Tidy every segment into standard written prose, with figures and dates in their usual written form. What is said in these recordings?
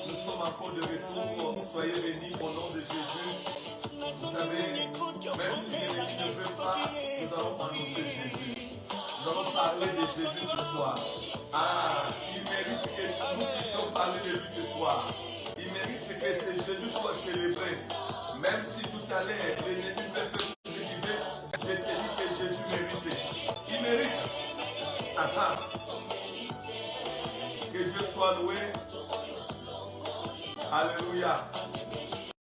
Nous sommes encore de retour. Soyez bénis au nom de Jésus. Vous savez, même si l'ennemi ne veut pas, nous allons annoncer Jésus. Nous allons parler de Jésus ce soir. Ah, il mérite que nous puissions parler de lui ce soir. Il mérite que ce Jésus soit célébré. Même si tout à l'heure, l'ennemi peut faire tout ce qu'il veut, je te dis que Jésus mérite. Il mérite. Ah, ah. Que Dieu soit loué. Alléluia.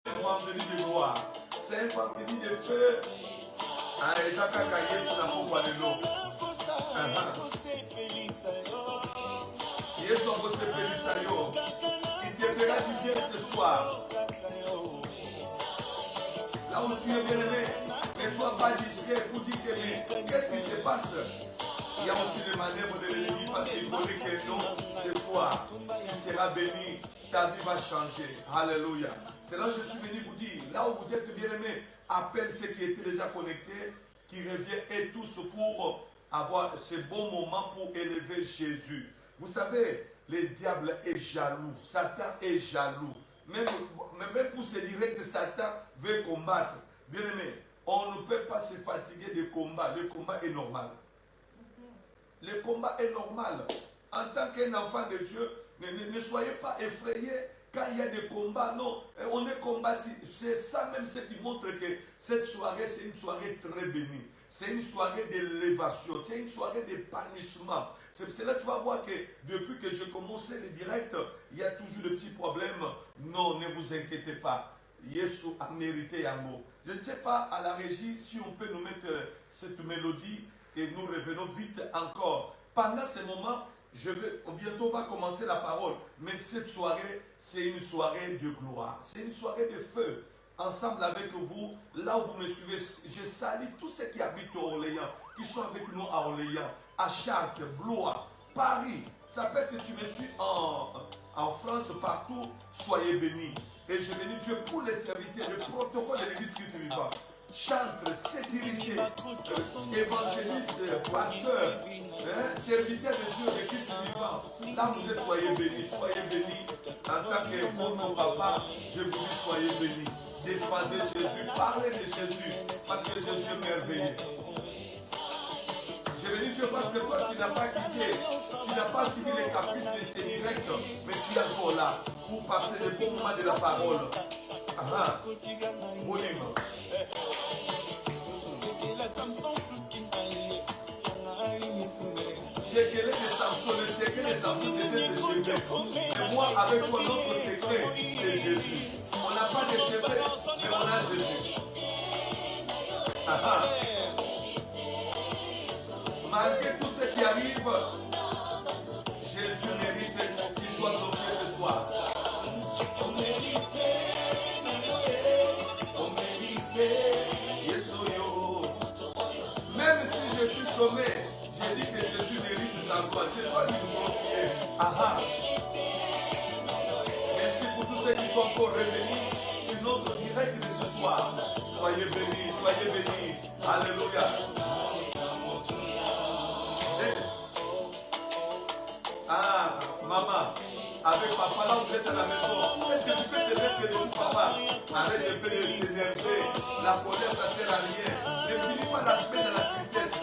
C'est un vendredi de gloire. C'est un vendredi de feu. Ah, les akakaye sur la pompe de l'eau. Yesu akosepelisa yo. Il te fera du bien ce soir. Là où tu es bien aimé, ne sois pas distrait pour dire que mais qu'est-ce qui se passe? Il y a aussi les manœuvres de l'ennemi parce qu'il connaît que non, ce soir, tu seras béni, ta vie va changer. Alléluia. C'est là que je suis venu vous dire, là où vous êtes bien aimé, appelle ceux qui étaient déjà connectés, qui reviennent et tous pour avoir ce bon moment pour élever Jésus. Vous savez, le diable est jaloux, Satan est jaloux. Même pour se dire que Satan veut combattre. Bien aimé, on ne peut pas se fatiguer de combat. Le combat est normal. Le combat est normal. En tant qu'un enfant de Dieu, ne soyez pas effrayés quand il y a des combats. Non, on est combattu. C'est ça même ce qui montre que cette soirée, c'est une soirée très bénie. C'est une soirée d'élévation. C'est une soirée d'épanouissement. C'est pour cela que tu vas voir que depuis que j'ai commencé le direct, il y a toujours de petits problèmes. Non, ne vous inquiétez pas. Yesu a mérité un mot. Je ne sais pas à la régie si on peut nous mettre cette mélodie et nous revenons vite encore. Pendant ce moment, bientôt on va commencer la parole. Mais cette soirée, c'est une soirée de gloire. C'est une soirée de feu. Ensemble avec vous, là où vous me suivez, je salue tous ceux qui habitent au Orléans, qui sont avec nous à Orléans, à Chartres, Blois, Paris. Ça peut être que tu me suis en France, partout, soyez bénis. Et je bénis Dieu pour les serviteurs, le protocole de l'Église Christ vivant. Chantre, sécurité, évangéliste, pasteur, serviteur de Dieu, de Christ vivant. Là vous êtes, soyez bénis. En tant que votre papa, je vous dis, soyez bénis. Défendez Jésus, parlez de Jésus, parce que Jésus est merveilleux. Je bénis Dieu parce que toi, tu n'as pas quitté, tu n'as pas suivi les caprices de ces directs, mais tu es encore là pour passer le bon moment de la parole. Ah, volume. Secret de Samson, le secret de Samson, c'était ce cheveux. Et moi, avec toi, notre secret, c'est Jésus. On n'a pas de cheveux, mais on a Jésus. Malgré tout ce qui arrive, Jésus mérite qu'il soit glorifié ce soir. On mérite, Yesoyo. Même si je suis chômé, j'ai dit que Jésus mérite sa gloire. Je dois lui glorifier. Merci pour tous ceux qui sont encore revenus sur notre direct de ce soir. Soyez bénis, soyez bénis. Alléluia. Ah, maman, avec papa, là vous êtes à la maison. Est-ce que tu peux te mettre de papa? Arrête de t'énerver. La colère, ça sert à rien. Ne finis pas la semaine dans la tristesse.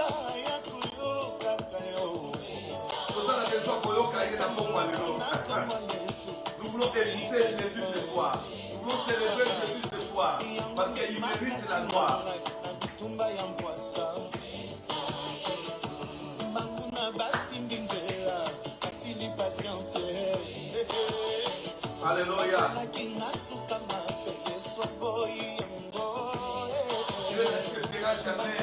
Nous voulons écouter Jésus ce soir. Nous voulons célébrer Jésus ce soir. Parce qu'il mérite la gloire. Alléluia. Dieu n'acceptera jamais.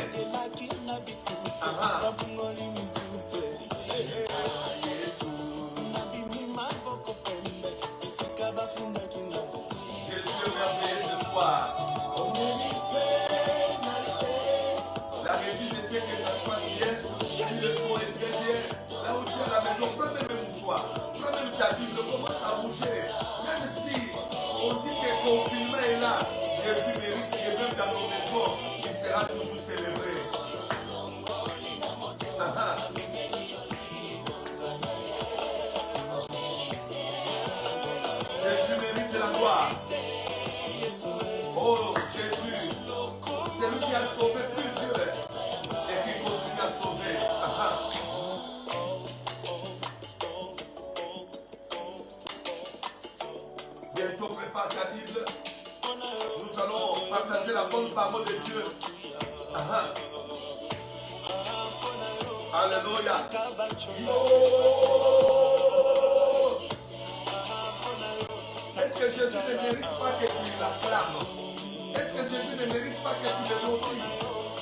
célébrer. Jésus mérite la gloire. Oh Jésus, c'est lui qui a sauvé plusieurs et qui continue à sauver. Bientôt prépare ta Bible. Nous allons partager la bonne parole de Dieu. Alléluia. Est-ce que Jésus ne mérite pas que tu l'acclames? Est-ce que Jésus ne mérite pas que tu le glorifies?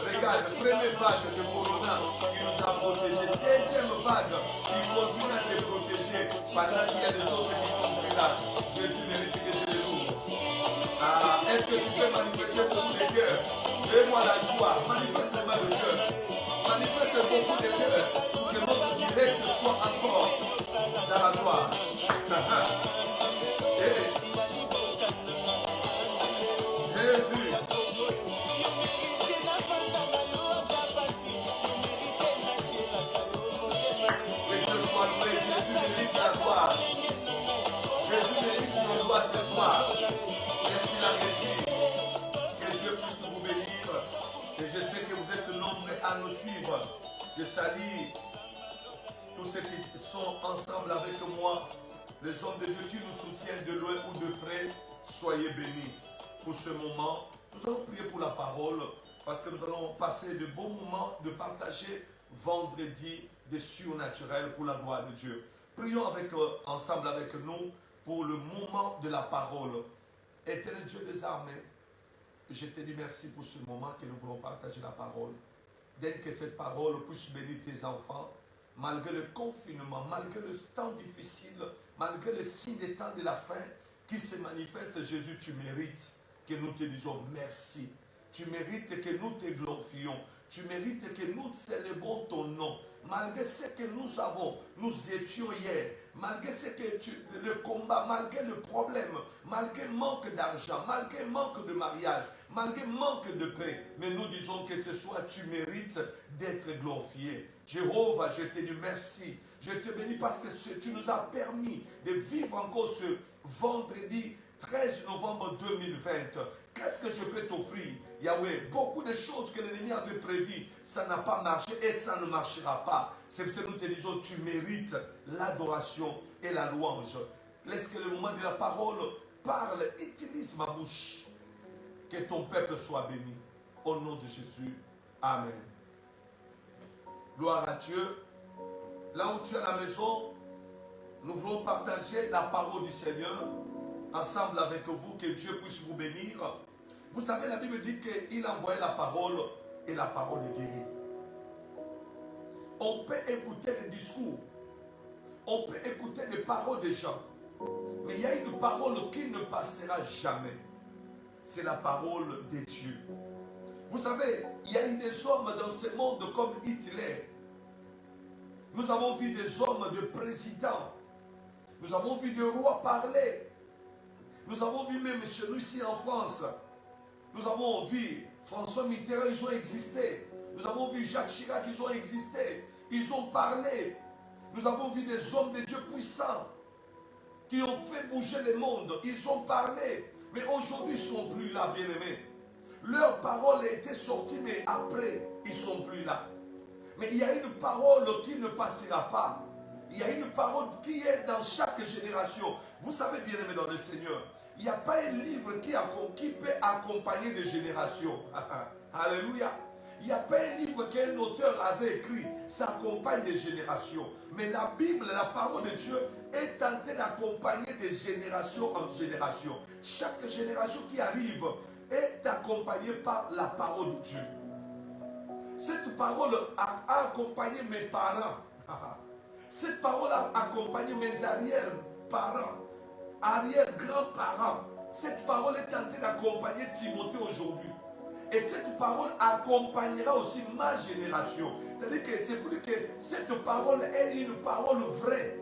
Regarde, première vague de Corona qui nous a protégés. Deuxième vague qui continue à te protéger pendant qu'il y a des autres qui sont pris là. Jésus mérite que tu le loues. Est-ce que tu peux manifester beaucoup de cœur? Fais-moi la joie. Manifeste-moi le cœur. Manifeste beaucoup de cœur pour que notre direct soit encore dans la gloire. Jésus. Que Dieu soit loué. Jésus mérite la gloire. Jésus mérite la gloire ce soir. Merci la régie. Que Dieu puisse vous bénir. Et je sais que vous êtes nombreux à nous suivre. Je salue tous ceux qui sont ensemble avec moi, les hommes de Dieu qui nous soutiennent de loin ou de près. Soyez bénis pour ce moment. Nous allons prier pour la parole parce que nous allons passer de bons moments de partager vendredi des surnaturels pour la gloire de Dieu. Prions ensemble avec nous pour le moment de la parole. Éternel Dieu des armées, je te dis merci pour ce moment que nous voulons partager la parole. D'aide que cette parole puisse bénir tes enfants, malgré le confinement, malgré le temps difficile, malgré le signe des temps de la fin qui se manifeste. Jésus, tu mérites que nous te disions merci. Tu mérites que nous te glorifions. Tu mérites que nous célébrons ton nom. Malgré ce que nous avons, nous étions hier, malgré le combat, malgré le problème, malgré le manque d'argent, malgré le manque de mariage, malgré le manque de paix, mais nous disons que ce soir tu mérites d'être glorifié. Jéhovah, je te dis merci. Je te bénis parce que tu nous as permis de vivre encore ce vendredi 13 novembre 2020. Qu'est-ce que je peux t'offrir, Yahweh? Beaucoup de choses que l'ennemi avait prévues, ça n'a pas marché et ça ne marchera pas. C'est pour ça que nous te disons, tu mérites l'adoration et la louange. Laisse que le moment de la parole parle, utilise ma bouche. Que ton peuple soit béni. Au nom de Jésus. Amen. Gloire à Dieu. Là où tu es à la maison, nous voulons partager la parole du Seigneur ensemble avec vous, que Dieu puisse vous bénir. Vous savez, la Bible dit qu'il a envoyé la parole et la parole est guérie. On peut écouter les discours, on peut écouter les paroles des gens, mais il y a une parole qui ne passera jamais. C'est la parole de Dieu. Vous savez, il y a eu des hommes dans ce monde comme Hitler. Nous avons vu des hommes de présidents. Nous avons vu des rois parler. Nous avons vu même chez nous ici en France. Nous avons vu François Mitterrand, ils ont existé. Nous avons vu Jacques Chirac, ils ont existé. Ils ont parlé. Nous avons vu des hommes de Dieu puissants qui ont fait bouger le monde. Ils ont parlé. Mais aujourd'hui, ils ne sont plus là, bien-aimés. Leur parole a été sortie, mais après, ils ne sont plus là. Mais il y a une parole qui ne passera pas. Il y a une parole qui est dans chaque génération. Vous savez, bien-aimés dans le Seigneur, il n'y a pas un livre qui peut accompagner des générations. Alléluia. Il n'y a pas un livre qu'un auteur avait écrit, ça accompagne des générations. Mais la Bible, la parole de Dieu, est en train d'accompagner des générations en génération. Chaque génération qui arrive est accompagnée par la parole de Dieu. Cette parole a accompagné mes parents. Cette parole a accompagné mes arrière-parents, arrière-grands-parents. Cette parole est en train d'accompagner Timothée aujourd'hui. Et cette parole accompagnera aussi ma génération. C'est-à-dire que c'est pour dire que cette parole est une parole vraie.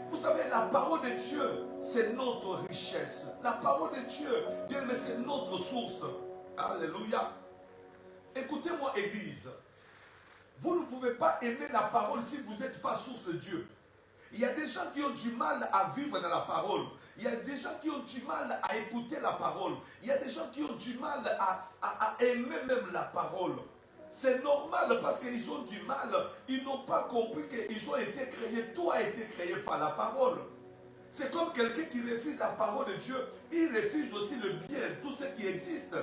Vous savez, la parole de Dieu, c'est notre richesse. La parole de Dieu, bien, mais c'est notre source. Alléluia. Écoutez-moi, Église. Vous ne pouvez pas aimer la parole si vous n'êtes pas source de Dieu. Il y a des gens qui ont du mal à vivre dans la parole. Il y a des gens qui ont du mal à écouter la parole. Il y a des gens qui ont du mal à aimer même la parole. C'est normal parce qu'ils ont du mal. Ils n'ont pas compris qu'ils ont été créés. Tout a été créé par la parole. C'est comme quelqu'un qui refuse la parole de Dieu. Il refuse aussi le bien, tout ce qui existe.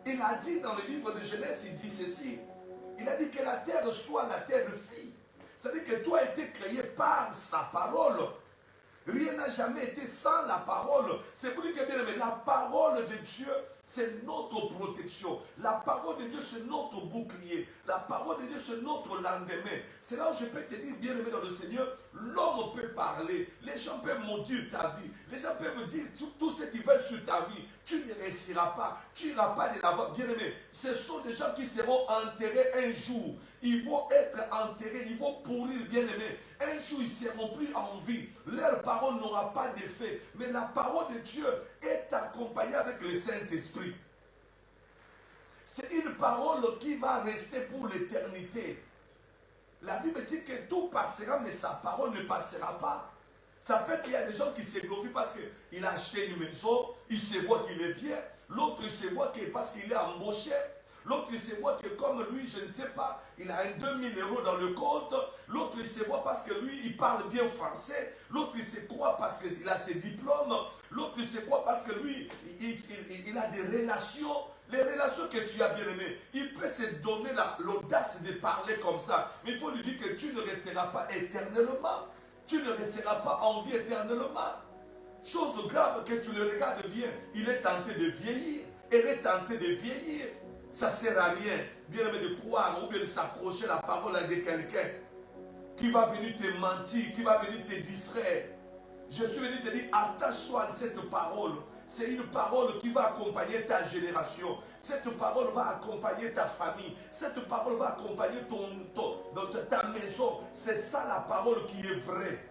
Il a dit dans le livre de Genèse, il dit ceci. Il a dit que la terre soit la terre de fille. C'est-à-dire que tout a été créé par sa parole. Rien n'a jamais été sans la parole. C'est pour dire que bien aimé, la parole de Dieu, c'est notre protection. La parole de Dieu, c'est notre bouclier. La parole de Dieu, c'est notre lendemain. C'est là où je peux te dire, bien aimé dans le Seigneur, l'homme peut parler. Les gens peuvent maudire ta vie. Les gens peuvent dire tout ce qu'ils veulent sur ta vie. Tu ne réussiras pas. Tu n'iras pas de l'avant. Bien aimé, ce sont des gens qui seront enterrés un jour. Ils vont être enterrés, ils vont pourrir, bien aimé. Un jour, ils ne seront plus en vie. Leur parole n'aura pas d'effet. Mais la parole de Dieu est accompagnée avec le Saint-Esprit. C'est une parole qui va rester pour l'éternité. La Bible dit que tout passera, mais sa parole ne passera pas. Ça fait qu'il y a des gens qui se glorifient parce qu'il a acheté une maison, il se voit qu'il est bien. L'autre, il se voit que parce qu'il est embauché. L'autre, il se voit que comme lui, je ne sais pas, il a 2000 € dans le compte. L'autre, il se voit parce que lui, il parle bien français. L'autre, il se croit parce qu'il a ses diplômes. L'autre, il se croit parce que lui, il a des relations. Les relations que tu as bien aimées, il peut se donner l'audace de parler comme ça. Mais il faut lui dire que tu ne resteras pas éternellement. Tu ne resteras pas en vie éternellement. Chose grave que tu le regardes bien. Il est tenté de vieillir. Elle est tentée de vieillir. Ça ne sert à rien, bien aimé, de croire ou bien de s'accrocher à la parole de quelqu'un qui va venir te mentir, qui va venir te distraire. Je suis venu te dire, attache-toi à cette parole. C'est une parole qui va accompagner ta génération. Cette parole va accompagner ta famille. Cette parole va accompagner ta maison. C'est ça la parole qui est vraie.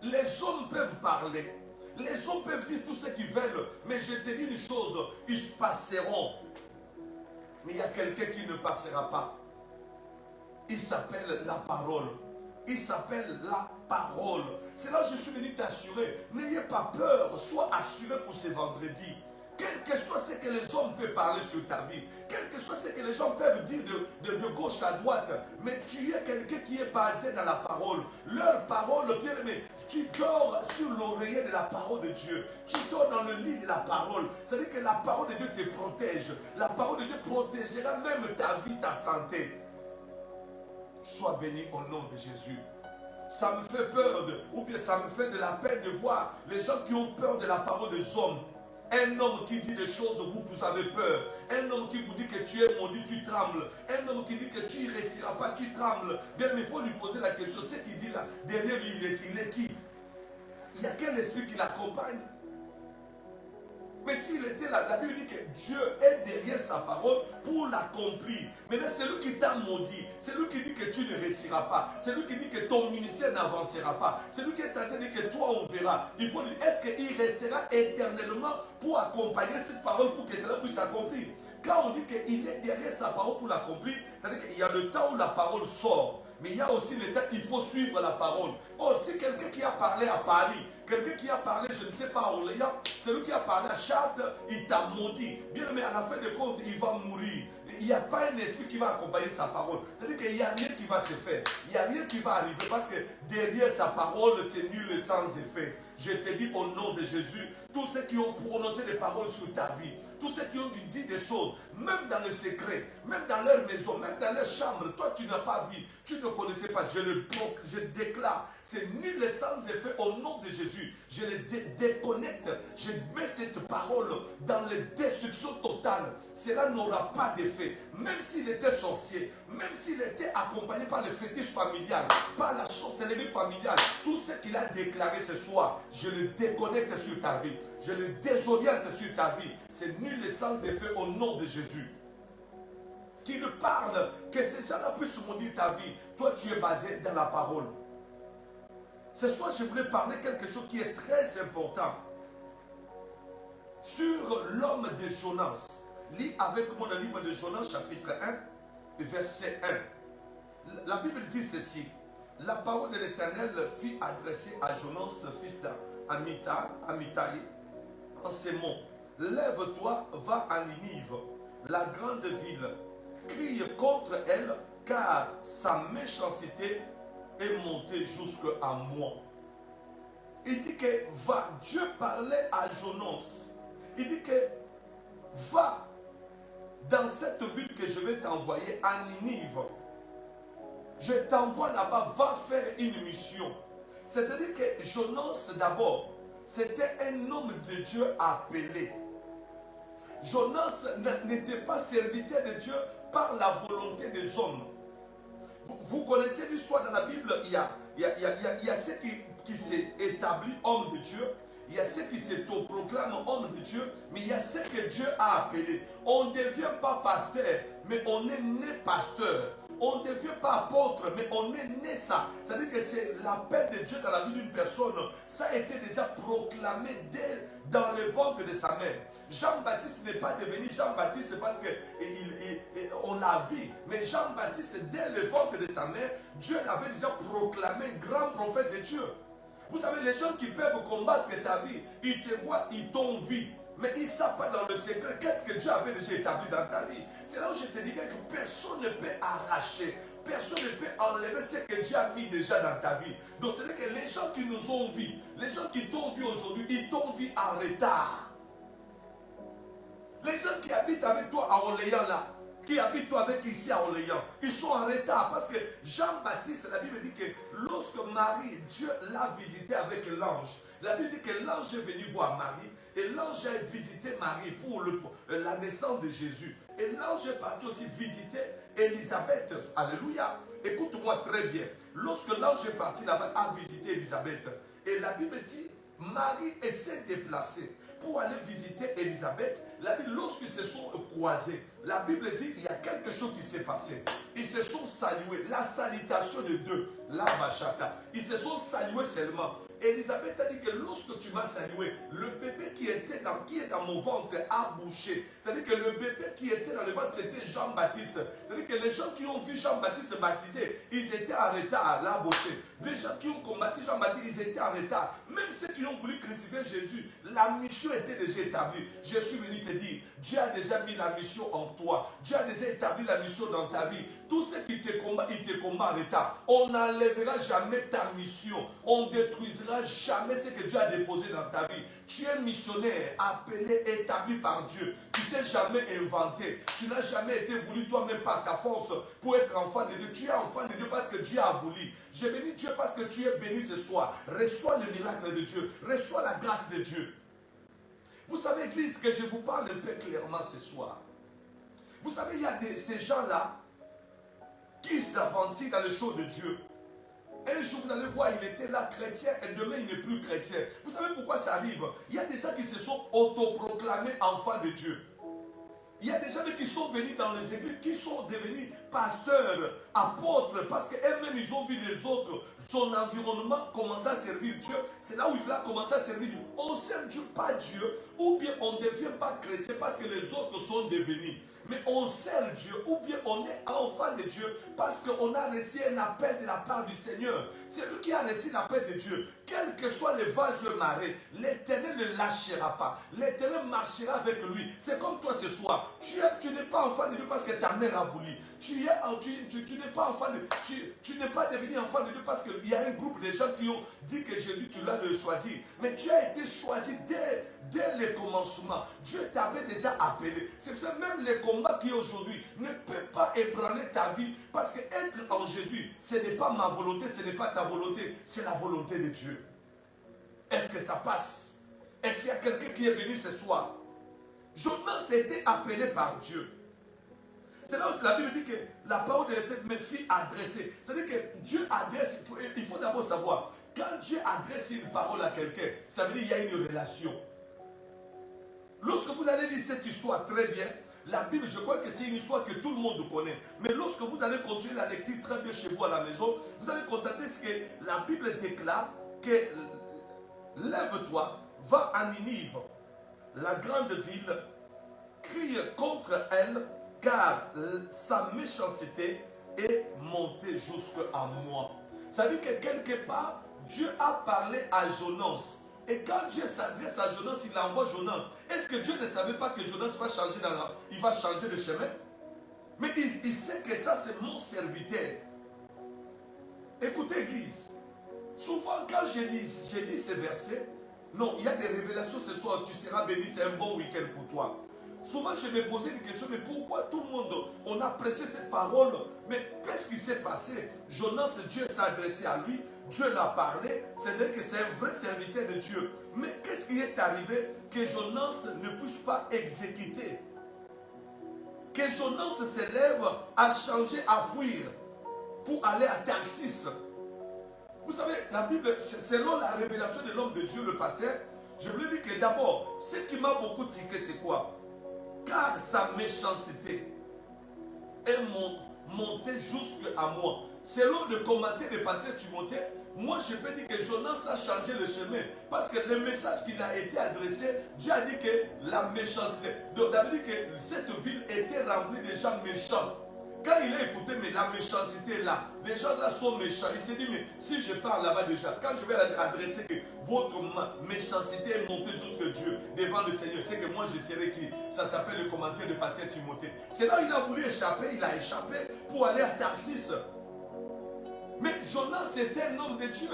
Les hommes peuvent parler. Les hommes peuvent dire tout ce qu'ils veulent. Mais je te dis une chose, ils se passeront. Mais il y a quelqu'un qui ne passera pas. Il s'appelle la parole. Il s'appelle la parole. C'est là que je suis venu t'assurer. N'ayez pas peur. Sois assuré pour ce vendredi. Quel que soit ce que les hommes peuvent parler sur ta vie. Quel que soit ce que les gens peuvent dire de gauche à droite. Mais tu es quelqu'un qui est basé dans la parole. Leur parole, bien aimé. Tu dors sur l'oreiller de la parole de Dieu. Tu dors dans le lit de la parole. C'est-à-dire que la parole de Dieu te protège. La parole de Dieu protégera même ta vie, ta santé. Sois béni au nom de Jésus. Ça me fait peur, ou bien ça me fait de la peine de voir les gens qui ont peur de la parole des hommes. Un homme qui dit des choses, vous avez peur. Un homme qui vous dit que tu es maudit, tu trembles. Un homme qui dit que tu ne réussiras pas, tu trembles. Bien, mais il faut lui poser la question. Ce qu'il dit là, derrière lui, il est qui? Il y a quel esprit qui l'accompagne? Mais s'il était là, la Bible dit que Dieu est derrière sa parole pour l'accomplir. Maintenant, c'est lui qui t'a maudit. C'est lui qui dit que tu ne réussiras pas. C'est lui qui dit que ton ministère n'avancera pas. C'est lui qui est en train de dire que toi, on verra. Il faut lui dire, est-ce qu'il restera éternellement pour accompagner cette parole pour que cela puisse s'accomplir? Quand on dit qu'il est derrière sa parole pour l'accomplir, c'est-à-dire qu'il y a le temps où la parole sort. Mais il y a aussi le temps, il faut suivre la parole. Oh, si quelqu'un qui a parlé à Paris, quelqu'un qui a parlé, je ne sais pas, à Orléans, celui qui a parlé à Chartres, il t'a maudit. Bien, mais à la fin de compte, il va mourir. Il n'y a pas un esprit qui va accompagner sa parole. C'est-à-dire qu'il n'y a rien qui va se faire. Il n'y a rien qui va arriver parce que derrière sa parole, c'est nul et sans effet. Je te dis au nom de Jésus, tous ceux qui ont prononcé des paroles sur ta vie, tous ceux qui ont dit des choses, même dans le secret, même dans leur maison, même dans leur chambre, toi tu n'as pas vu, tu ne connaissais pas, je déclare, c'est nul et sans effet au nom de Jésus. Je les déconnecte, je mets cette parole dans la destruction totale. Cela n'aura pas d'effet. Même s'il était sorcier, même s'il était accompagné par le fétiche familial, par la sorcellerie familiale, tout ce qu'il a déclaré ce soir, je le déconnecte sur ta vie. Je le désoriente sur ta vie. C'est nul et sans effet au nom de Jésus. Qu'il parle, que ces gens-là puissent maudire ta vie. Toi, tu es basé dans la parole. Ce soir, je voudrais parler quelque chose qui est très important. Sur l'homme de Jonas. Lis avec moi le livre de Jonas, chapitre 1, verset 1. La Bible dit ceci. La parole de l'Éternel fut adressée à Jonas, fils d'Amittai, en ces mots. Lève-toi, va à Ninive, la grande ville. Crie contre elle, car sa méchanceté est montée jusqu'à moi. Il dit que va. Dieu parlait à Jonas. Il dit que va dans cette ville que je vais t'envoyer, à Ninive. Je t'envoie là-bas, va faire une mission. C'est-à-dire que Jonas d'abord, c'était un homme de Dieu appelé. Jonas n'était pas serviteur de Dieu par la volonté des hommes. Vous connaissez l'histoire dans la Bible, il y a ceux qui s'est établi homme de Dieu, il y a ceux qui s'autoproclament homme de Dieu, mais il y a ceux que Dieu a appelés. On ne devient pas pasteur, mais on est né pasteur. On ne devient pas apôtre, mais on est né ça. C'est-à-dire que c'est l'appel de Dieu dans la vie d'une personne. Ça a été déjà proclamé dans le ventre de sa mère. Jean-Baptiste n'est pas devenu Jean-Baptiste parce qu'on l'a vu. Mais Jean-Baptiste, dès le ventre de sa mère, Dieu l'avait déjà proclamé grand prophète de Dieu. Vous savez, les gens qui peuvent combattre ta vie, ils te voient, ils t'ont vu. Mais ils ne savent pas dans le secret qu'est-ce que Dieu avait déjà établi dans ta vie. C'est là où je te disais que personne ne peut arracher, personne ne peut enlever ce que Dieu a mis déjà dans ta vie. Donc c'est vrai que les gens qui nous ont vus, les gens qui t'ont vu aujourd'hui, ils t'ont vu en retard. Les gens qui habitent avec toi à Orléans là, qui habitent toi avec ici à Orléans, ils sont en retard parce que Jean-Baptiste, la Bible dit que lorsque Marie, Dieu l'a visité avec l'ange. La Bible dit que l'ange est venu voir Marie. Et l'ange a visité Marie pour la naissance de Jésus. Et l'ange est parti aussi visiter Élisabeth. Alléluia. Écoute-moi très bien. Lorsque l'ange est parti là-bas à visiter Élisabeth, et la Bible dit, Marie s'est déplacée pour aller visiter Élisabeth. La Bible, lorsqu'ils se sont croisés, la Bible dit qu'il y a quelque chose qui s'est passé. Ils se sont salués. La salutation de deux, la bachata. Ils se sont salués seulement. Élisabeth a dit que lorsque tu m'as salué, le bébé qui est dans mon ventre a bouché. C'est-à-dire que le bébé qui était dans le ventre, c'était Jean-Baptiste. C'est-à-dire que les gens qui ont vu Jean-Baptiste baptisé, ils étaient en retard à la boucher. Les gens qui ont combattu Jean-Baptiste, ils étaient en retard. Même ceux qui ont voulu crucifier Jésus, la mission était déjà établie. Je suis venu te dire, Dieu a déjà mis la mission en toi. Dieu a déjà établi la mission dans ta vie. Tous ceux qui te combattent, ils te combattent en retard. On n'enlèvera jamais ta mission. On ne détruisera jamais ce que Dieu a déposé dans ta vie. Tu es missionnaire, appelé, établi par Dieu. Tu t'es jamais inventé. Tu n'as jamais été voulu toi-même par ta force pour être enfant de Dieu. Tu es enfant de Dieu parce que Dieu a voulu. Je bénis Dieu parce que tu es béni ce soir. Reçois le miracle de Dieu. Reçois la grâce de Dieu. Vous savez, Église, que je vous parle un peu clairement ce soir. Vous savez, il y a ces gens-là qui s'aventurent dans les choses de Dieu. Un jour, vous allez voir, il était là chrétien et demain, il n'est plus chrétien. Vous savez pourquoi ça arrive? Il y a des gens qui se sont autoproclamés enfants de Dieu. Il y a des gens qui sont venus dans les églises, qui sont devenus pasteurs, apôtres, parce qu'eux-mêmes, ils ont vu les autres. Son environnement commencer à servir Dieu. C'est là où il a commencé à servir Dieu. On ne sert Dieu, pas Dieu, ou bien on ne devient pas chrétien parce que les autres sont devenus. Mais on sert Dieu, ou bien on est enfant de Dieu parce qu'on a reçu un appel de la part du Seigneur. C'est lui qui a reçu l'appel de Dieu. Quel que soit le vases marées, l'Éternel ne lâchera pas. L'Éternel marchera avec lui. C'est comme toi ce soir. Tu n'es pas enfant de Dieu parce que ta mère a voulu. Tu n'es pas enfant de tu n'es pas devenu enfant de Dieu parce qu'il y a un groupe de gens qui ont dit que Jésus, tu l'as choisi. Mais tu as été choisi dès le commencement. Dieu t'avait déjà appelé. C'est pour ça que même les combats qui aujourd'hui ne peuvent pas ébranler ta vie parce que être en Jésus, ce n'est pas ma volonté, ce n'est pas ta volonté, c'est la volonté de Dieu. Est-ce que ça passe? Est-ce qu'il y a quelqu'un qui est venu ce soir? Jonas était appelé par Dieu. C'est là où la Bible dit que la parole de l'Éternel me fut adressée. C'est-à-dire que Dieu adresse, il faut d'abord savoir, quand Dieu adresse une parole à quelqu'un, ça veut dire qu'il y a une relation. Lorsque vous allez lire cette histoire très bien, la Bible, je crois que c'est une histoire que tout le monde connaît. Mais lorsque vous allez continuer la lecture très bien chez vous à la maison, vous allez constater ce que la Bible déclare que lève-toi, va à Ninive, la grande ville, crie contre elle, car sa méchanceté est montée jusqu'à moi. Ça veut dire que quelque part, Dieu a parlé à Jonas. Et quand Dieu s'adresse à Jonas, il envoie Jonas. Est-ce que Dieu ne savait pas que Jonas va changer il va changer de chemin? Mais il sait que ça, c'est mon serviteur. Écoutez, Église. Souvent, quand je lis ces versets, non, il y a des révélations ce soir. Tu seras béni, c'est un bon week-end pour toi. Souvent, je me posais une question, mais pourquoi tout le monde, on a prêché cette parole, mais qu'est-ce qui s'est passé? Jonas, Dieu s'est adressé à lui, Dieu l'a parlé, c'est-à-dire que c'est un vrai serviteur de Dieu. Mais qu'est-ce qui est arrivé que Jonas ne puisse pas exécuter? Que Jonas se lève à changer, à fuir, pour aller à Tarsis. Vous savez, la Bible, selon la révélation de l'homme de Dieu, le pasteur, je voulais dire que d'abord, ce qui m'a beaucoup tiqué, c'est quoi? Car sa méchanceté est montée jusqu'à moi. Selon le commentaire de pasteur Timothée, moi je peux dire que Jonas a changé le chemin. Parce que le message qu'il a été adressé, Dieu a dit que la méchanceté. Donc, il a dit que cette ville était remplie de gens méchants. Quand il a écouté, mais la méchanceté est là, les gens là sont méchants. Il s'est dit, mais si je parle là-bas déjà, quand je vais adresser que votre méchanceté est montée jusqu'à Dieu, devant le Seigneur, c'est que moi je serai qui? Ça s'appelle le commentaire de pasteur Timothée. C'est là où il a voulu échapper, il a échappé pour aller à Tarsis. Mais Jonas était un homme de Dieu.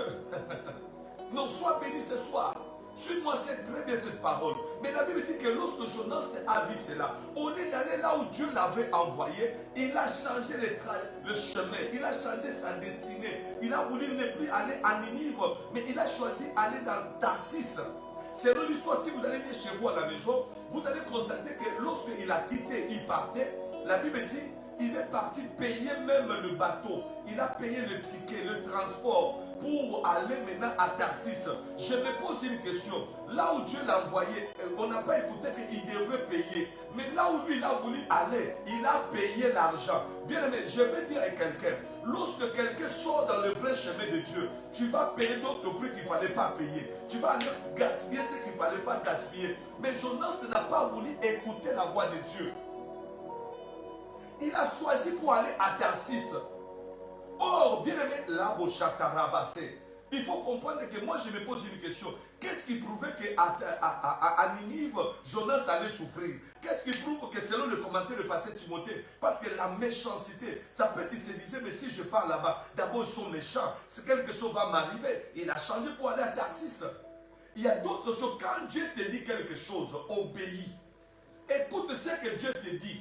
Non, sois béni ce soir. Suis-moi, c'est très bien cette parole. Mais la Bible dit que lorsque Jonas a vu cela, au lieu d'aller là où Dieu l'avait envoyé, il a changé le chemin, il a changé sa destinée. Il a voulu ne plus aller à Ninive, mais il a choisi d'aller dans Tarsis. Selon l'histoire, si vous allez venir chez vous à la maison, vous allez constater que lorsqu'il a quitté, il partait, la Bible dit, il est parti payer même le bateau. Il a payé le ticket, le transport pour aller maintenant à Tarsis. Je me pose une question. Là où Dieu l'a envoyé, on n'a pas écouté qu'il devrait payer. Mais là où lui, il a voulu aller, il a payé l'argent. Bien aimé, je vais dire à quelqu'un, lorsque quelqu'un sort dans le vrai chemin de Dieu, tu vas payer d'autres prix qu'il ne fallait pas payer. Tu vas aller gaspiller ce qu'il ne fallait pas gaspiller. Mais Jonas n'a pas voulu écouter la voix de Dieu. Il a choisi pour aller à Tarsis. Or, bien aimé, là, il faut comprendre que moi, je me pose une question. Qu'est-ce qui prouvait qu'à Ninive, Jonas allait souffrir? Qu'est-ce qui prouve que selon le commentaire de pasteur Timothée, parce que la méchanceté, ça peut être qu'il se disait, mais si je pars là-bas, d'abord ils sont méchants, quelque chose va m'arriver. Il a changé pour aller à Tarsis. Il y a d'autres choses. Quand Dieu te dit quelque chose, obéis. Écoute ce que Dieu te dit.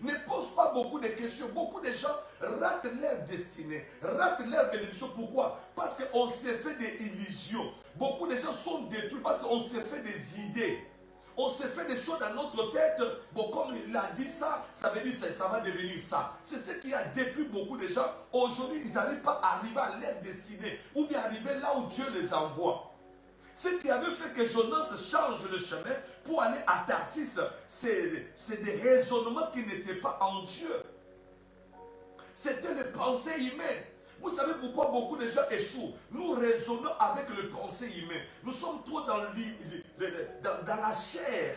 Ne pose pas beaucoup de questions. Beaucoup de gens ratent leur destinée, ratent leur bénédiction. Pourquoi? Parce qu'on s'est fait des illusions. Beaucoup de gens sont détruits parce qu'on s'est fait des idées. On s'est fait des choses dans notre tête. Bon, comme il a dit ça, ça veut dire que ça va devenir ça. C'est ce qui a détruit beaucoup de gens. Aujourd'hui, ils n'arrivent pas à arriver à leur destinée ou bien arriver là où Dieu les envoie. Ce qui avait fait que Jonas change le chemin pour aller à Tarsis, c'est des raisonnements qui n'étaient pas en Dieu. C'était les pensées humaines. Vous savez pourquoi beaucoup de gens échouent? Nous raisonnons avec les pensées humaines. Nous sommes trop dans la chair.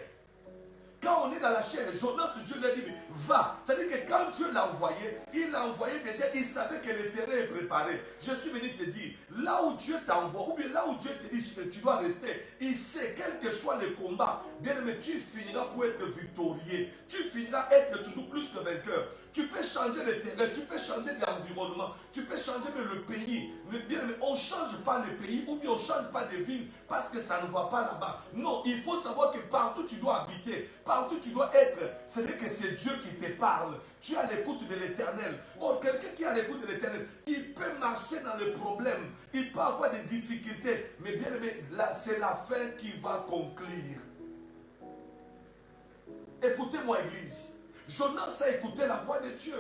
Quand on est dans la chair, Jonas, Dieu lui a dit, va. C'est-à-dire que quand Dieu l'a envoyé déjà, il savait que le terrain est préparé. Je suis venu te dire, là où Dieu t'envoie, ou bien là où Dieu te dit que tu dois rester, il sait, quel que soit le combat, bien aimé, tu finiras pour être victorieux. Tu finiras être toujours plus que vainqueur. Tu peux changer le terrain, tu peux changer l'environnement, tu peux changer le pays. Mais bien, on ne change pas le pays ou bien on ne change pas de ville parce que ça ne va pas là-bas. Non, il faut savoir que partout tu dois habiter, partout tu dois être. C'est-à-dire que c'est Dieu qui te parle. Tu as l'écoute de l'Éternel. Or, quelqu'un qui a l'écoute de l'Éternel, il peut marcher dans le problème, il peut avoir des difficultés. Mais bien aimé, là, c'est la fin qui va conclure. Écoutez-moi, Église. Jonas a écouté la voix de Dieu.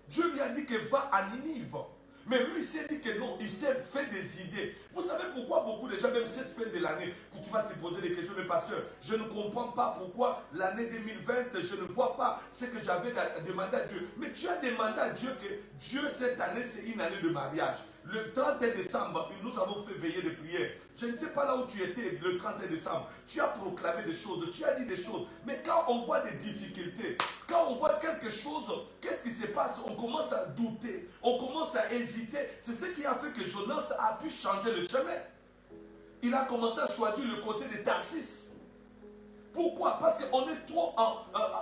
Dieu lui a dit que va à Ninive. Mais lui, il s'est dit que non, il s'est fait des idées. Vous savez pourquoi beaucoup de gens, même cette fin de l'année, où tu vas te poser des questions, mais pasteur, je ne comprends pas pourquoi l'année 2020, je ne vois pas ce que j'avais demandé à Dieu. Mais tu as demandé à Dieu que Dieu, cette année, c'est une année de mariage. Le 31 décembre, nous avons fait veiller de prière. Je ne sais pas là où tu étais le 31 décembre. Tu as proclamé des choses, tu as dit des choses. Mais quand on voit des difficultés, quand on voit quelque chose, qu'est-ce qui se passe? On commence à douter, on commence à hésiter. C'est ce qui a fait que Jonas a pu changer le chemin. Il a commencé à choisir le côté de Tarsis. Pourquoi? Parce qu'on est trop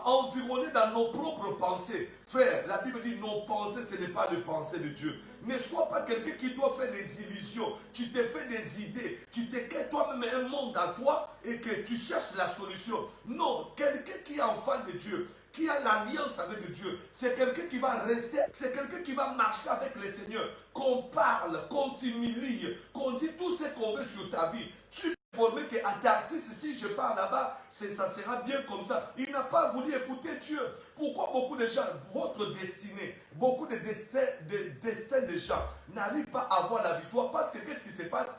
environné dans nos propres pensées. Frère, la Bible dit nos pensées, ce n'est pas les pensées de Dieu. Ne sois pas quelqu'un qui doit faire des illusions. Tu te fais des idées. Tu te crées toi-même un monde à toi et que tu cherches la solution. Non, quelqu'un qui est enfant de Dieu, qui a l'alliance avec Dieu, c'est quelqu'un qui va rester, c'est quelqu'un qui va marcher avec le Seigneur. Qu'on parle, qu'on t'humilie, qu'on dit tout ce qu'on veut sur ta vie. Tu formé qu'à Tarsis, si je pars là-bas, ça sera bien comme ça. Il n'a pas voulu écouter Dieu. Pourquoi beaucoup de gens, votre destinée, beaucoup de destins de gens n'arrivent pas à avoir la victoire? Parce que qu'est-ce qui se passe?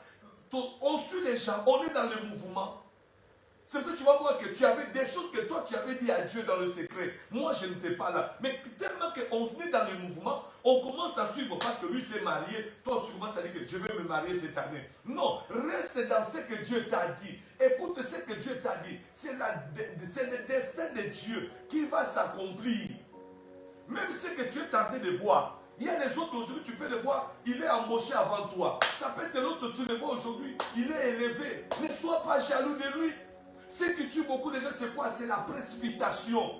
On suit les gens, on est dans le mouvement. C'est que tu vas voir que tu avais des choses que toi tu avais dit à Dieu dans le secret. Moi je n'étais pas là. Mais tellement qu'on est dans le mouvement, on commence à suivre parce que lui s'est marié. Toi tu commences à dire que je vais me marier cette année. Non, reste dans ce que Dieu t'a dit. Écoute ce que Dieu t'a dit. C'est le destin de Dieu qui va s'accomplir. Même ce que tu es tenté de voir. Il y a les autres aujourd'hui, tu peux le voir, il est embauché avant toi. Ça peut être l'autre, tu le vois aujourd'hui, il est élevé. Ne sois pas jaloux de lui. Ce qui tue beaucoup de gens, c'est quoi? C'est la précipitation.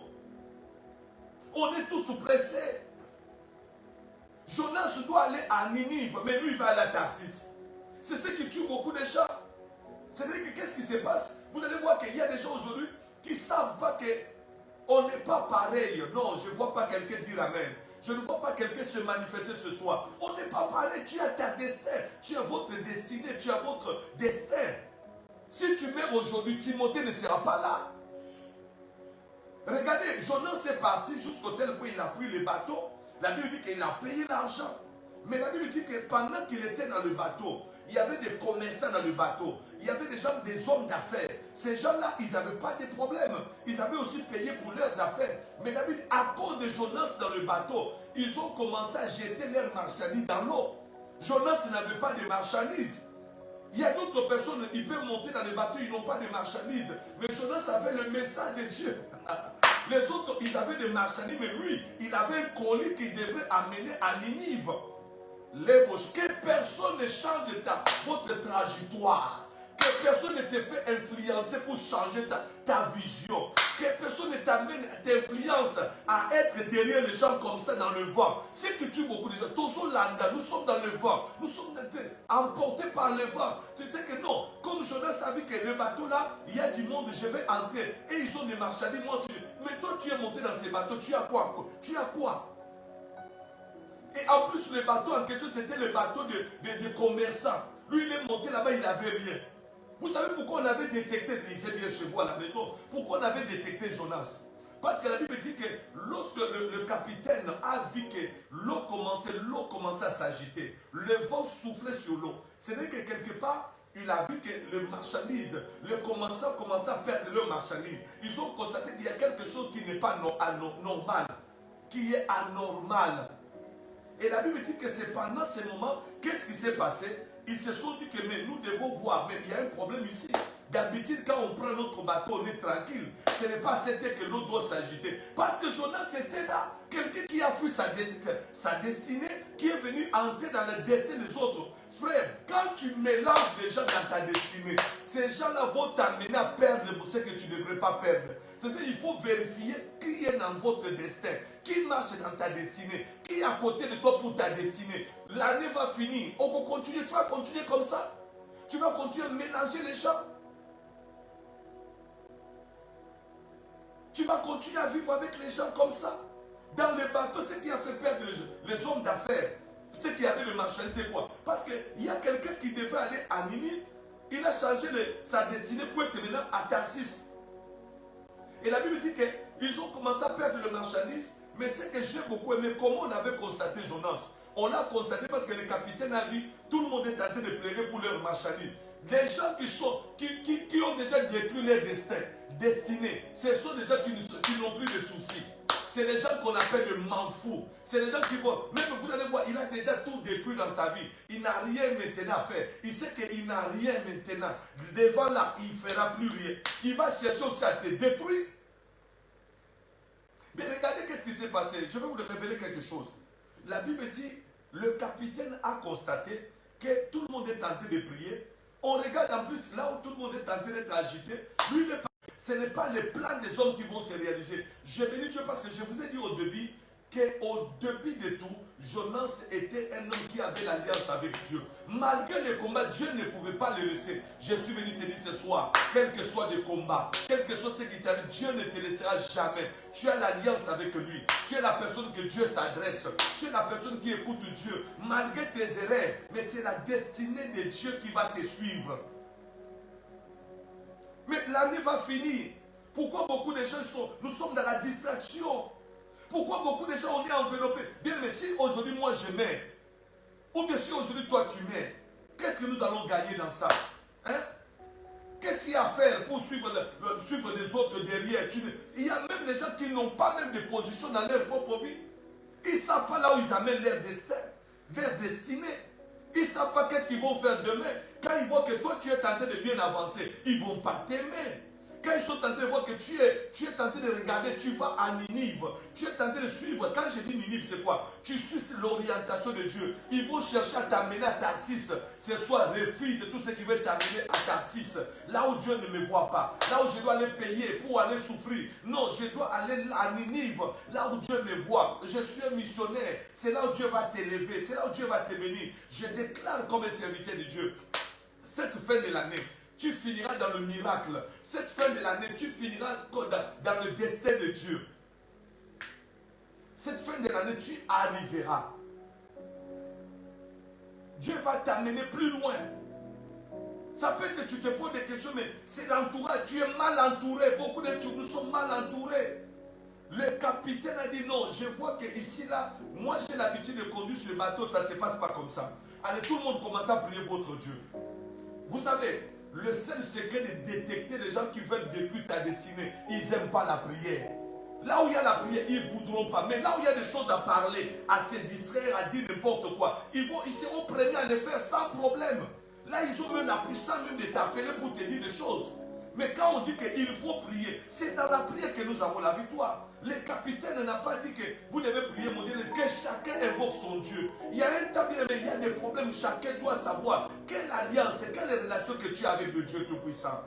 On est tous pressés. Jonas doit aller à Ninive, mais lui, il va aller à Tarsis. C'est ce qui tue beaucoup de gens. C'est-à-dire que qu'est-ce qui se passe? Vous allez voir qu'il y a des gens aujourd'hui qui ne savent pas qu'on n'est pas pareil. Non, je ne vois pas quelqu'un dire Amen. Je ne vois pas quelqu'un se manifester ce soir. On n'est pas pareil. Tu as ta destin. Tu as votre destinée. Tu as votre destin. Si tu meurs aujourd'hui, Timothée ne sera pas là. Regardez, Jonas est parti jusqu'au tel point il a pris le bateau. La Bible dit qu'il a payé l'argent. Mais la Bible dit que pendant qu'il était dans le bateau, il y avait des commerçants dans le bateau. Il y avait des gens, des hommes d'affaires. Ces gens-là, ils n'avaient pas de problème. Ils avaient aussi payé pour leurs affaires. Mais la Bible dit, à cause de Jonas dans le bateau, ils ont commencé à jeter leurs marchandises dans l'eau. Jonas n'avait pas de marchandises. Il y a d'autres personnes, ils peuvent monter dans les bateaux, ils n'ont pas de marchandises. Mais Jonas avait le message de Dieu. Les autres, ils avaient des marchandises, mais lui, il avait un colis qu'il devrait amener à Ninive. Que personne ne change votre trajectoire. Que personne ne te fait influencer pour changer ta vision. Que personne ne t'amène, t'influence à être derrière les gens comme ça dans le vent. C'est que tu beaucoup de gens. Nous sommes dans le vent. Nous sommes emportés par le vent. Tu sais que non. Comme Jonas a vu que le bateau là, il y a du monde, je vais entrer. Et ils ont des marchandises. Mais toi, tu es monté dans ces bateaux. Tu as quoi? Tu as quoi? Et en plus, le bateau en question, c'était le bateau de commerçants. Lui, il est monté là-bas, il n'avait rien. Vous savez pourquoi on avait détecté, lisez bien chez vous à la maison, pourquoi on avait détecté Jonas? Parce que la Bible dit que lorsque le capitaine a vu que l'eau commençait à s'agiter, le vent soufflait sur l'eau. C'est-à-dire que quelque part, il a vu que les marchandises, les commerçants commençaient à perdre leurs marchandises. Ils ont constaté qu'il y a quelque chose qui n'est pas normal, qui est anormal. Et la Bible dit que c'est pendant ce moment, qu'est-ce qui s'est passé? Ils se sont dit que mais nous devons voir, mais il y a un problème ici. D'habitude, quand on prend notre bateau, on est tranquille. Ce n'est pas c'était que l'eau doit s'agiter. Parce que Jonas était là. Quelqu'un qui a fui sa destinée, qui est venu entrer dans le destin des autres. Frère, quand tu mélanges les gens dans ta destinée, ces gens-là vont t'amener à perdre ce que tu ne devrais pas perdre. C'est-à-dire qu'il faut vérifier qui est dans votre destin, qui marche dans ta destinée, qui est à côté de toi pour ta destinée. L'année va finir, on va continuer, tu vas continuer comme ça. Tu vas continuer à mélanger les gens. Tu vas continuer à vivre avec les gens comme ça. Dans le bateau, ce qui a fait perdre les hommes d'affaires, ce qui avait le marché, c'est quoi? Parce qu'il y a quelqu'un qui devait aller à Ninive, il a changé sa destinée pour être maintenant à Tarsis. Et la Bible dit qu'ils ont commencé à perdre le marchandise, mais ce que j'ai beaucoup aimé, comment on avait constaté Jonas? On l'a constaté parce que le capitaine a dit, tout le monde est en train de pleurer pour leur marchandise. Les gens qui ont déjà détruit leur destin, destinée, ce sont des gens qui n'ont plus de soucis. Ce C'est les gens qu'on appelle le manfou. C'est les gens qui vont, même vous allez voir, il a déjà tout détruit dans sa vie. Il n'a rien maintenant à faire. Il sait qu'il n'a rien maintenant. Devant là, il ne fera plus rien. Il va chercher aussi à te détruire. Mais regardez qu'est-ce qui s'est passé. Je vais vous révéler quelque chose. La Bible dit, le capitaine a constaté que tout le monde est en train de prier. On regarde en plus là où tout le monde est en train d'être agité. Lui, ce n'est pas les plans des hommes qui vont se réaliser. Je bénis Dieu parce que je vous ai dit au début qu'au début de tout, Jonas était un homme qui avait l'alliance avec Dieu. Malgré les combats, Dieu ne pouvait pas le laisser. Je suis venu te dire ce soir, quel que soit le combat, quel que soit ce qui t'arrive, Dieu ne te laissera jamais. Tu as l'alliance avec lui. Tu es la personne que Dieu s'adresse. Tu es la personne qui écoute Dieu. Malgré tes erreurs, mais c'est la destinée de Dieu qui va te suivre. Mais l'année va finir. Pourquoi beaucoup de gens nous sommes dans la distraction? Pourquoi beaucoup de gens ont été enveloppés? Bien, mais si aujourd'hui moi je mets, ou bien si aujourd'hui toi tu mets, qu'est-ce que nous allons gagner dans ça? Hein? Qu'est-ce qu'il y a à faire pour suivre les autres derrière? Il y a même des gens qui n'ont pas même de position dans leur propre vie. Ils ne savent pas là où ils amènent leur destin, leur destinée. Ils ne savent pas qu'est-ce qu'ils vont faire demain. Quand ils voient que toi tu es en train de bien avancer, ils ne vont pas t'aimer. Quand ils sont en train de voir que tu es en train de regarder, tu vas à Ninive, tu es en train de suivre. Quand je dis Ninive, c'est quoi? Tu suis l'orientation de Dieu. Ils vont chercher à t'amener à Tarsis. Ce soir, refuse tout ce qui veut t'amener à Tarsis. Là où Dieu ne me voit pas. Là où je dois aller payer pour aller souffrir. Non, je dois aller à Ninive. Là où Dieu me voit. Je suis un missionnaire. C'est là où Dieu va t'élever. C'est là où Dieu va te bénir. Je déclare comme un serviteur de Dieu. Cette fin de l'année, tu finiras dans le miracle. Cette fin de l'année, tu finiras dans le destin de Dieu. Cette fin de l'année, tu arriveras. Dieu va t'amener plus loin. Ça peut être que tu te poses des questions, mais c'est l'entourage. Tu es mal entouré. Beaucoup de nous sommes mal entourés. Le capitaine a dit non, je vois que ici, là, moi j'ai l'habitude de conduire ce bateau, ça ne se passe pas comme ça. Allez, tout le monde commence à prier votre Dieu. Vous savez, le seul secret de détecter les gens qui veulent détruire ta destinée, ils n'aiment pas la prière. Là où il y a la prière, ils ne voudront pas. Mais là où il y a des choses à parler, à se distraire, à dire n'importe quoi, ils seront premiers à le faire sans problème. Là, ils ont même la puissance même de t'appeler pour te dire des choses. Mais quand on dit qu'il faut prier, c'est dans la prière que nous avons la victoire. Le capitaine n'a pas dit que vous devez prier, mon Dieu, que chacun invoque son Dieu. Il y a un temps, il y a des problèmes, chacun doit savoir quelle alliance, quelle relation que tu as avec le Dieu Tout-Puissant.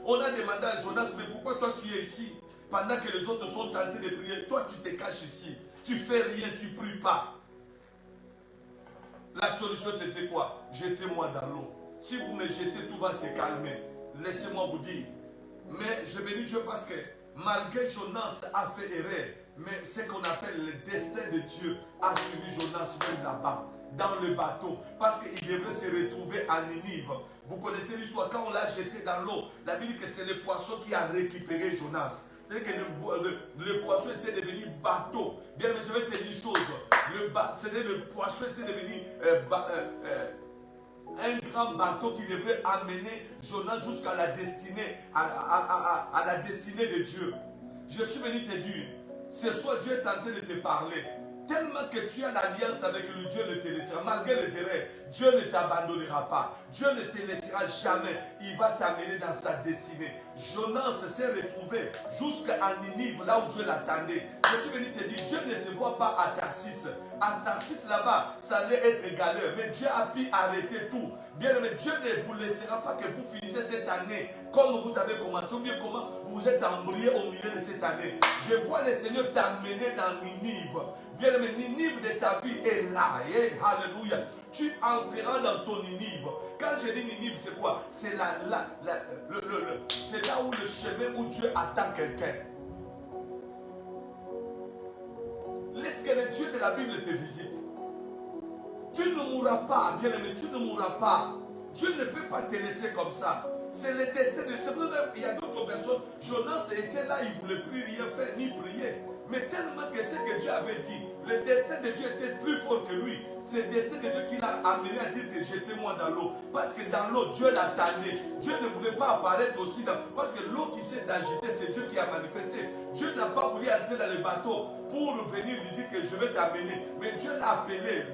On a demandé à Jonas, mais pourquoi toi tu es ici? Pendant que les autres sont tentés de prier, toi tu te caches ici. Tu fais rien, tu ne pries pas. La solution c'était quoi? Jetez-moi dans l'eau. Si vous me jetez, tout va se calmer. Laissez-moi vous dire. Mais je bénis Dieu parce que malgré Jonas a fait erreur, mais ce qu'on appelle le destin de Dieu a suivi Jonas même là-bas, dans le bateau, parce qu'il devrait se retrouver à Ninive. Vous connaissez l'histoire, quand on l'a jeté dans l'eau, la Bible dit que c'est le poisson qui a récupéré Jonas. C'est-à-dire que le poisson était devenu bateau. Bien, mais je vais te dire une chose. C'est-à-dire le poisson était devenu un grand bateau qui devrait amener Jonas jusqu'à la destinée, à la destinée de Dieu. Je suis venu te dire, ce soir Dieu est en train de te parler. Tellement que tu as l'alliance avec lui, Dieu ne te laissera. Malgré les erreurs, Dieu ne t'abandonnera pas. Dieu ne te laissera jamais. Il va t'amener dans sa destinée. Jonas s'est retrouvé jusqu'à Ninive, là où Dieu l'attendait. Je suis venu te dire, Dieu ne te voit pas à Tarsis. À Tarsis là-bas, ça allait être galère. Mais Dieu a pu arrêter tout. Bien aimé, Dieu ne vous laissera pas que vous finissez cette année comme vous avez commencé, ou bien comment vous êtes embrouillé au milieu de cette année. Je vois le Seigneur t'amener dans Ninive. Bien aimé, Ninive de ta vie est là. Alléluia. Tu entreras dans ton Ninive. Quand je dis Ninive, c'est quoi? C'est là où le chemin où Dieu attend quelqu'un. Laisse que le Dieu de la Bible te visite. Tu ne mourras pas, bien aimé, tu ne mourras pas. Dieu ne peut pas te laisser comme ça. C'est le destin de Dieu. Il y a d'autres personnes. Jonas était là, il ne voulait plus rien faire, ni prier. Mais tellement que ce que Dieu avait dit, le destin de Dieu était plus fort que lui. C'est le destin de Dieu qui l'a amené à dire que jetez-moi dans l'eau. Parce que dans l'eau, Dieu l'attendait. Dieu ne voulait pas apparaître aussi dans... Parce que l'eau qui s'est agitée, c'est Dieu qui a manifesté. Dieu n'a pas voulu entrer dans bateau pour venir lui dire que je vais t'amener. Mais Dieu l'a appelé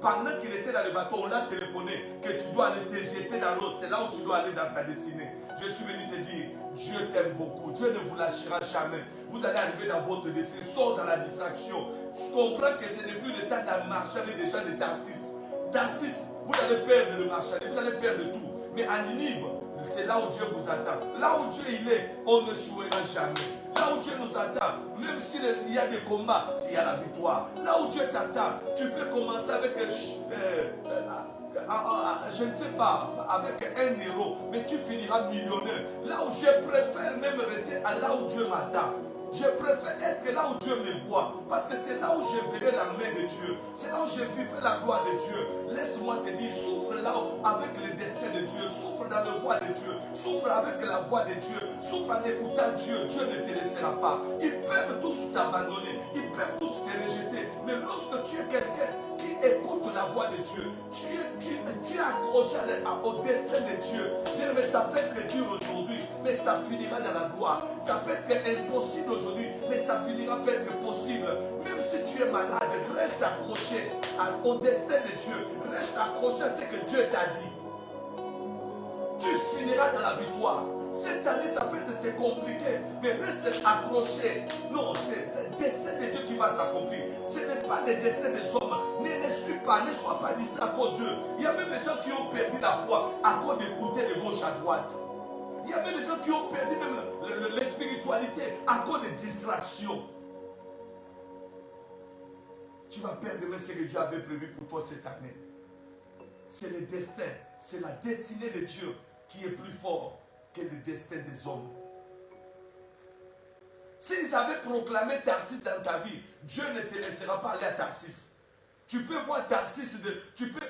pendant qu'il était dans le bateau, on l'a téléphoné que tu dois aller te jeter dans l'eau. C'est là où tu dois aller dans ta destinée. Je suis venu te dire, Dieu t'aime beaucoup. Dieu ne vous lâchera jamais. Vous allez arriver dans votre destinée. Sors dans la distraction. Tu comprends que ce n'est plus le temps de marcher avec des gens de Tarsis. Tarsis, vous allez perdre le marché, vous allez perdre tout. Mais à Ninive, c'est là où Dieu vous attend. Là où Dieu il est, on ne jouera jamais. Là où Dieu nous attend, même s'il y a des combats, il y a la victoire. Là où Dieu t'attend, tu peux commencer avec je ne sais pas, avec un héros, mais tu finiras millionnaire. Là où je préfère même rester à là où Dieu m'attend. Je préfère être là où Dieu me voit, parce que c'est là où je verrai la main de Dieu. C'est là où je vivrai la gloire de Dieu. Laisse-moi te dire, souffre là avec le destin de Dieu. Souffre dans la voix de Dieu. Souffre avec la voix de Dieu. Souffre en écoutant Dieu. Dieu ne te laissera pas. Ils peuvent tous t'abandonner. Ils peuvent tous te rejeter. Mais lorsque tu es quelqu'un qui écoute la voix de Dieu, tu es accroché au destin de Dieu. Mais ça peut être dur aujourd'hui, mais ça finira dans la gloire. Ça peut être impossible aujourd'hui, mais ça finira par être possible. Même si tu es malade, reste accroché au destin de Dieu. Reste accroché à ce que Dieu t'a dit. Tu finiras dans la victoire. Cette année, ça peut être c'est compliqué, mais reste accroché. Non, c'est le destin de Dieu qui va s'accomplir. Ce n'est pas le destin des hommes. Ne suis pas, ne sois pas d'ici à cause d'eux. Il y a même des gens qui ont perdu la foi à cause d'écouter de gauche à droite. Il y a même des gens qui ont perdu même la spiritualité à cause de distractions. Tu vas perdre même ce que Dieu avait prévu pour toi cette année. C'est le destin, c'est la destinée de Dieu qui est plus fort que le destin des hommes. S'ils avaient proclamé Tarsis dans ta vie, Dieu ne te laissera pas aller à Tarsis. Tu peux voir Tarsis, tu peux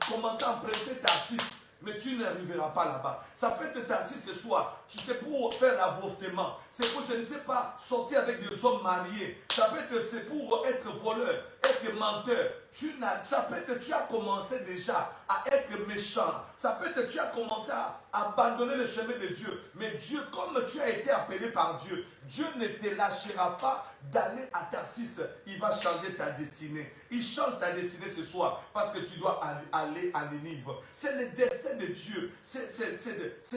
commencer à emprunter Tarsis, mais tu n'arriveras pas là-bas. Ça peut être Tarsis ce soir, tu sais, pour faire l'avortement. C'est pour, je ne sais pas, sortir avec des hommes mariés. Ça peut être, c'est pour être voleur, être menteur. Ça peut être, tu as commencé déjà à être méchant. Ça peut être, tu as commencé à abandonner le chemin de Dieu. Mais Dieu, comme tu as été appelé par Dieu, Dieu ne te lâchera pas d'aller à Tarsis. Il va changer ta destinée. Il change ta destinée ce soir parce que tu dois aller à Ninive. C'est le destin de Dieu. C'est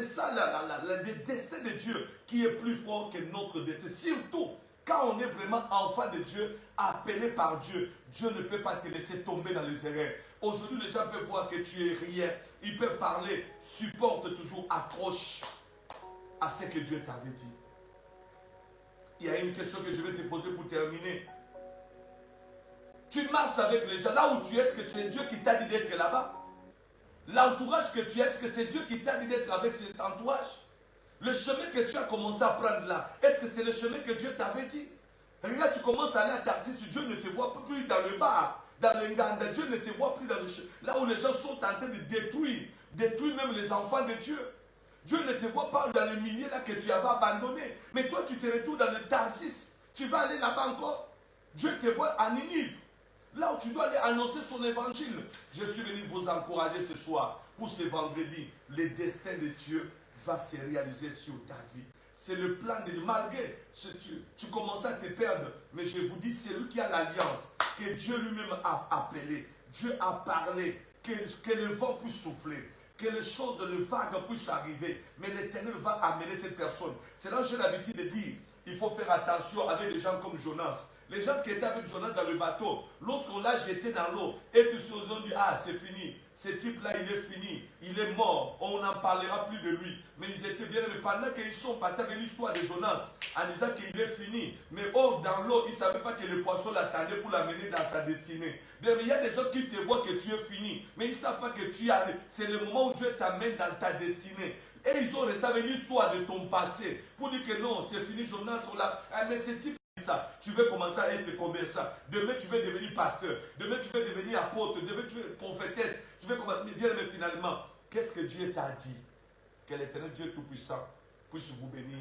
ça le destin de Dieu qui est plus fort que notre destin. Surtout quand on est vraiment enfant de Dieu, appelé par Dieu, Dieu ne peut pas te laisser tomber dans les erreurs. Aujourd'hui, les gens peuvent voir que tu es rien. Ils peuvent parler, supporte toujours, accroche à ce que Dieu t'avait dit. Il y a une question que je vais te poser pour terminer. Tu marches avec les gens. Là où tu es, est-ce que c'est Dieu qui t'a dit d'être là-bas? L'entourage que tu es, est-ce que c'est Dieu qui t'a dit d'être avec cet entourage? Le chemin que tu as commencé à prendre là, est-ce que c'est le chemin que Dieu t'avait dit? Regarde, tu commences à aller à Tarsis, Dieu ne te voit plus dans le bar, dans le Nganda, Dieu ne te voit plus dans le là où les gens sont en train de détruire même les enfants de Dieu. Dieu ne te voit pas dans le milieu là que tu avais abandonné. Mais toi, tu te retrouves dans le Tarsis. Tu vas aller là-bas encore. Dieu te voit à Ninive. Là où tu dois aller annoncer son évangile. Je suis venu vous encourager ce soir. Pour ce vendredi, le destin de Dieu va se réaliser sur ta vie. C'est le plan de Dieu. Malgré tu commences à te perdre. Mais je vous dis, c'est lui qui a l'alliance. Que Dieu lui-même a appelé. Dieu a parlé. Que le vent puisse souffler. Que les choses, le vague puisse arriver. Mais l'Éternel va amener cette personne. C'est là que j'ai l'habitude de dire, il faut faire attention avec des gens comme Jonas. Les gens qui étaient avec Jonas dans le bateau, lorsqu'on l'a jeté dans l'eau, et tous ceux ont dit, ah c'est fini, ce type-là il est fini, il est mort, on n'en parlera plus de lui. Mais ils étaient bien, mais pendant qu'ils sont partis avec l'histoire de Jonas, en disant qu'il est fini, mais oh dans l'eau, ils ne savaient pas que le poisson l'attendait pour l'amener dans sa destinée. Bien, mais il y a des gens qui te voient que tu es fini, mais ils ne savent pas que tu arrives. C'est le moment où Dieu t'amène dans ta destinée. Et ils ont resté avec l'histoire de ton passé, pour dire que non, c'est fini, Jonas, on l'a. Ah, mais ce type ça, tu veux commencer à être commerçant. Demain, tu veux devenir pasteur. Demain, tu veux devenir apôtre. Demain, tu veux prophétesse. Tu veux commencer. Mais finalement, qu'est-ce que Dieu t'a dit? Que l'Éternel Dieu Tout-Puissant puisse vous bénir.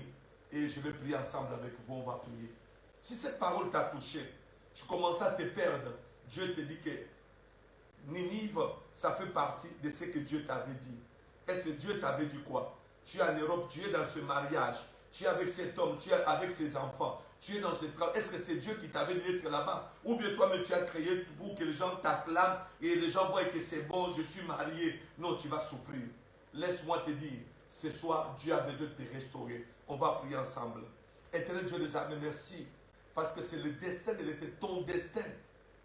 Et je vais prier ensemble avec vous. On va prier. Si cette parole t'a touché, tu commences à te perdre. Dieu te dit que Ninive, ça fait partie de ce que Dieu t'avait dit. Est-ce que Dieu t'avait dit quoi? Tu es en Europe, tu es dans ce mariage. Tu es avec cet homme, tu es avec ses enfants. tu es dans ce travail. Est-ce que c'est Dieu qui t'avait dit d'être là-bas? Ou bien toi-même tu as créé pour que les gens t'acclament et les gens voient que c'est bon, je suis marié. Non, tu vas souffrir. Laisse-moi te dire, ce soir, Dieu a besoin de te restaurer. On va prier ensemble. Éternel Dieu des armées, merci. Parce que c'est le destin de l'éternel, ton destin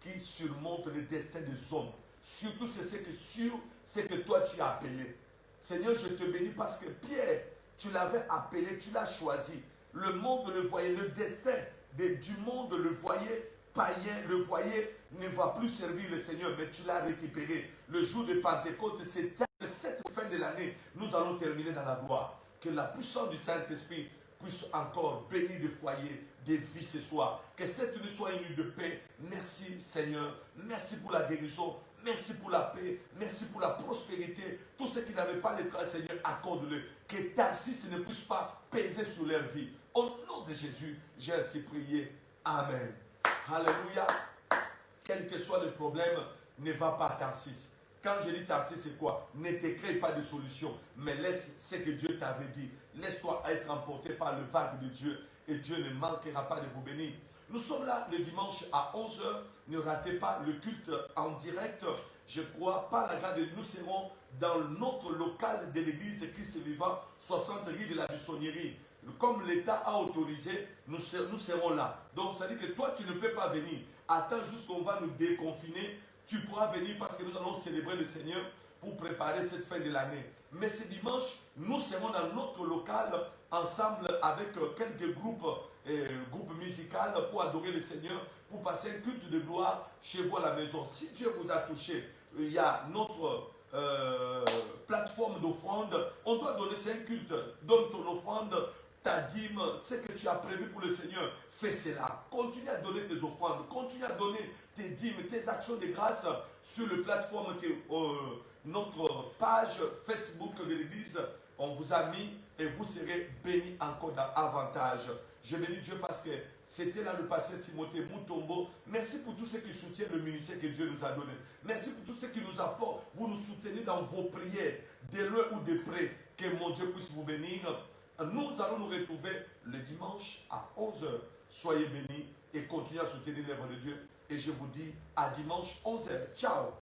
qui surmonte le destin des hommes. Surtout, c'est ce que toi tu as appelé. Seigneur, je te bénis parce que Pierre, tu l'avais appelé, tu l'as choisi. Le monde le voyait, le destin du monde le voyait païen, le voyait, ne va plus servir le Seigneur, mais tu l'as récupéré. Le jour de Pentecôte, c'est cette fin de l'année, nous allons terminer dans la gloire. Que la puissance du Saint-Esprit puisse encore bénir des foyers, des vies ce soir. Que cette nuit soit une nuit de paix. Merci Seigneur. Merci pour la guérison. Merci pour la paix. Merci pour la prospérité. Tous ceux qui n'avaient pas les traits, Seigneur, accorde-le. Que Tarsis ne puisse pas peser sur leur vie. Au nom de Jésus, j'ai ainsi prié. Amen. Alléluia. Quel que soit le problème, ne va pas à Tarsis. Quand je dis Tarsis, c'est quoi? Ne te crée pas de solution, mais laisse ce que Dieu t'avait dit. Laisse-toi être emporté par le vague de Dieu et Dieu ne manquera pas de vous bénir. Nous sommes là le dimanche à 11 h. Ne ratez pas le culte en direct. Je crois, par la grâce de Dieu, nous serons dans notre local de l'église Christ vivant, 60 rue de la Buissonnerie. Comme l'État a autorisé, nous serons là. Donc ça dit que toi, tu ne peux pas venir. Attends jusqu'on va nous déconfiner. Tu pourras venir parce que nous allons célébrer le Seigneur pour préparer cette fin de l'année. Mais ce dimanche, nous serons dans notre local ensemble avec quelques groupes musicaux pour adorer le Seigneur, pour passer un culte de gloire chez vous à la maison. Si Dieu vous a touché, il y a notre plateforme d'offrande. On doit donner 5 cultes. Donne ton offrande, ta dîme, ce que tu as prévu pour le Seigneur. Fais cela. Continue à donner tes offrandes. Continue à donner tes dîmes, tes actions de grâce sur la plateforme que notre page Facebook de l'église, on vous a mis et vous serez bénis encore davantage. Je bénis Dieu parce que c'était là le pasteur Timothée Moutombo. Merci pour tous ceux qui soutiennent le ministère que Dieu nous a donné. Merci pour tous ceux qui nous apportent. Vous nous soutenez dans vos prières, de loin ou de près. Que mon Dieu puisse vous bénir. Nous allons nous retrouver le dimanche à 11 h. Soyez bénis et continuez à soutenir l'œuvre de Dieu. Et je vous dis à dimanche 11 h. Ciao.